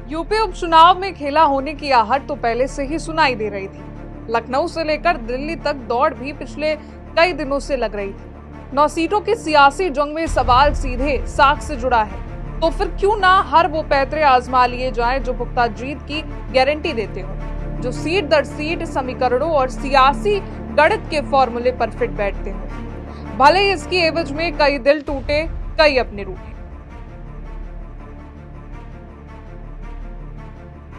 UP उपचुनाव में खेला होने की आहट तो पहले से ही सुनाई दे रही थी। लखनऊ से लेकर दिल्ली तक दौड़ भी पिछले कई दिनों से लग रही थी। 9 सीटों की सियासी जंग में सवाल सीधे साख से जुड़ा है, तो फिर क्यों ना हर वो पैतरे आजमा लिए जाएं जो पुख्ता जीत की गारंटी देते हो, जो सीट दर सीट समीकरणों और सियासी गणित के फॉर्मूले पर फिट बैठते हो। भले ही इसकी एवज में कई दिल टूटे, कई अपने रूठे।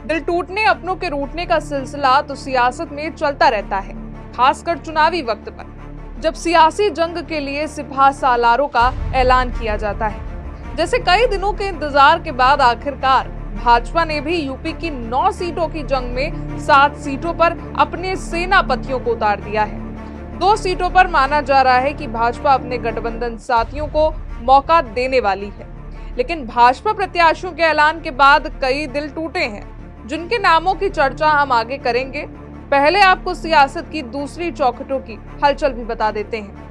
दिल टूटने अपनों के रूठने का सिलसिला तो सियासत में चलता रहता है, खासकर चुनावी वक्त पर, जब सियासी जंग के लिए सिपह सालारों का ऐलान किया जाता है। जैसे कई दिनों के इंतजार के बाद आखिरकार भाजपा ने भी यूपी की 9 सीटों की जंग में 7 सीटों पर अपने सेनापतियों को उतार दिया है। 2 सीटों पर माना जा रहा है कि भाजपा अपने गठबंधन साथियों को मौका देने वाली है, लेकिन भाजपा प्रत्याशियों के ऐलान के बाद कई दिल टूटे हैं, जिनके नामों की चर्चा हम आगे करेंगे। पहले आपको सियासत की दूसरी चौखटों की हलचल भी बता देते हैं।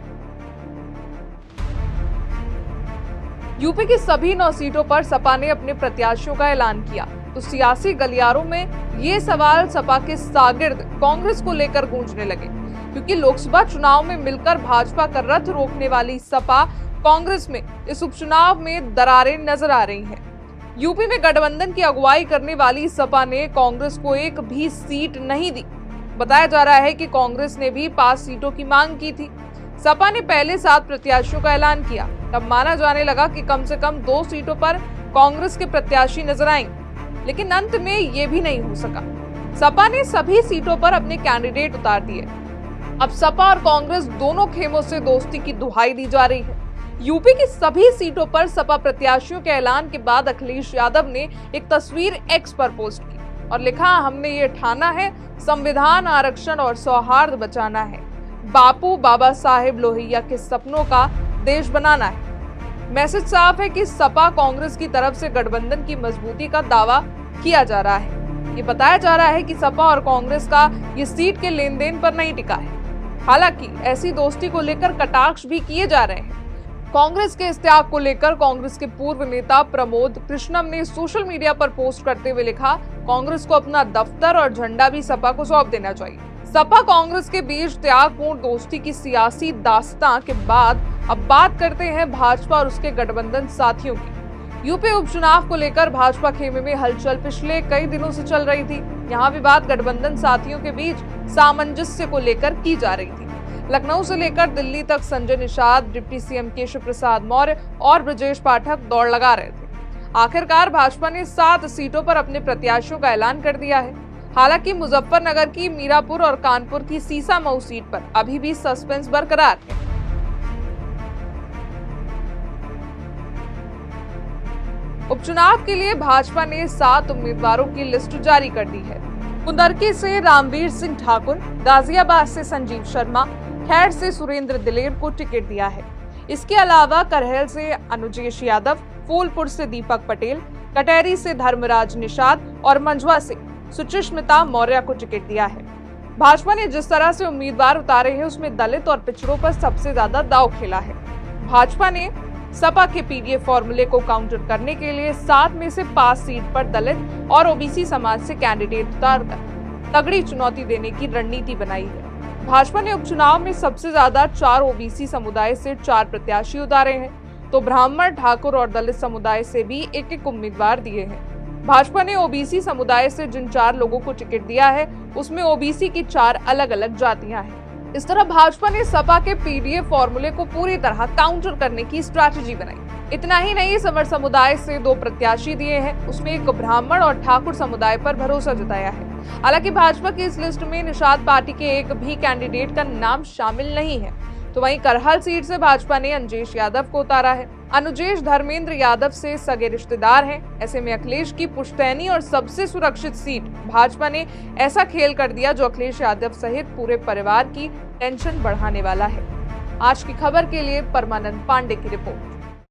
यूपी की सभी 9 सीटों पर सपा ने अपने प्रत्याशियों का ऐलान किया, तो सियासी गलियारों में ये सवाल सपा के शागिर्द कांग्रेस को लेकर गूंजने लगे, क्योंकि लोकसभा चुनाव में मिलकर भाजपा का रथ रोकने वाली सपा कांग्रेस में इस उपचुनाव में दरारें नजर आ रही हैं। यूपी में गठबंधन की अगुवाई करने वाली सपा ने कांग्रेस को एक भी सीट नहीं दी। बताया जा रहा है कि कांग्रेस ने भी 5 सीटों की मांग की थी। सपा ने पहले 7 प्रत्याशियों का ऐलान किया, तब माना जाने लगा कि कम से कम 2 सीटों पर कांग्रेस के प्रत्याशी नजर आएंगे, लेकिन अंत में ये भी नहीं हो सका। सपा ने सभी सीटों पर अपने कैंडिडेट उतार दिए। अब सपा और कांग्रेस दोनों खेमों से दोस्ती की दुहाई दी जा रही है। यूपी की सभी सीटों पर सपा प्रत्याशियों के ऐलान के बाद अखिलेश यादव ने एक तस्वीर एक्स पर पोस्ट की और लिखा, हमने ये ठाना है, संविधान, आरक्षण और सौहार्द बचाना है, बापू बाबा साहेब लोहिया के सपनों का देश बनाना है। मैसेज साफ है कि सपा कांग्रेस की तरफ से गठबंधन की मजबूती का दावा किया जा रहा है। ये बताया जा रहा है कि सपा और कांग्रेस का ये सीट के लेन देन पर नहीं टिका है। हालांकि ऐसी दोस्ती को लेकर कटाक्ष भी किए जा रहे हैं। कांग्रेस के इस त्याग को लेकर कांग्रेस के पूर्व नेता प्रमोद कृष्णम ने सोशल मीडिया पर पोस्ट करते हुए लिखा, कांग्रेस को अपना दफ्तर और झंडा भी सपा को सौंप देना चाहिए। सपा कांग्रेस के बीच त्यागपूर्ण दोस्ती की सियासी दास्तां के बाद अब बात करते हैं भाजपा और उसके गठबंधन साथियों की। यूपी उपचुनाव को लेकर भाजपा खेमे में हलचल पिछले कई दिनों से चल रही थी। यहाँ भी बात गठबंधन साथियों के बीच सामंजस्य को लेकर की जा रही थी। लखनऊ से लेकर दिल्ली तक संजय निषाद, डिप्टी सीएम केशव प्रसाद मौर्य और ब्रजेश पाठक दौड़ लगा रहे थे। आखिरकार भाजपा ने 7 सीटों पर अपने प्रत्याशियों का ऐलान कर दिया है। हालांकि मुजफ्फरनगर की मीरापुर और कानपुर की सीसामऊ सीट पर अभी भी सस्पेंस बरकरार है। उपचुनाव के लिए भाजपा ने 7 उम्मीदवारों की लिस्ट जारी कर दी है। कुंदरकी से रामवीर सिंह ठाकुर, गाजियाबाद से संजीव शर्मा, खैर से सुरेंद्र दिलेर को टिकट दिया है। इसके अलावा करहल से अनुजेश यादव, फूलपुर से दीपक पटेल, कटेरी से धर्मराज निषाद और मंझवा से सुचिस्मिता मौर्य को टिकट दिया है। भाजपा ने जिस तरह से उम्मीदवार उतारे हैं, उसमें दलित और पिछड़ों पर सबसे ज्यादा दांव खेला है। भाजपा ने सपा के पीडीए फॉर्मूले को काउंटर करने के लिए 7 में से 5 सीट पर दलित और ओबीसी समाज से कैंडिडेट उतारकर तगड़ी चुनौती देने की रणनीति बनाई है। भाजपा ने उपचुनाव में सबसे ज्यादा 4 ओबीसी समुदाय से 4 प्रत्याशी उतारे हैं, तो ब्राह्मण, ठाकुर और दलित समुदाय से भी एक उम्मीदवार दिए हैं। भाजपा ने ओबीसी समुदाय से जिन 4 लोगों को टिकट दिया है, उसमें ओबीसी की 4 अलग अलग जातियां हैं। इस तरह भाजपा ने सपा के पीडीए फॉर्मूले को पूरी तरह काउंटर करने की स्ट्रैटेजी बनाई। इतना ही नहीं, सवर समुदाय से 2 प्रत्याशी दिए हैं, उसमें एक ब्राह्मण और ठाकुर समुदाय पर भरोसा जताया है। हालांकि भाजपा की इस लिस्ट में निषाद पार्टी के एक भी कैंडिडेट का नाम शामिल नहीं है। तो वहीं करहल सीट से भाजपा ने अनुजेश यादव को उतारा है। अनुजेश धर्मेंद्र यादव से सगे रिश्तेदार हैं। ऐसे में अखिलेश की पुश्तैनी और सबसे सुरक्षित सीट भाजपा ने ऐसा खेल कर दिया जो अखिलेश यादव सहित पूरे परिवार की टेंशन बढ़ाने वाला है। आज की खबर के लिए परमानंद पांडे की रिपोर्ट।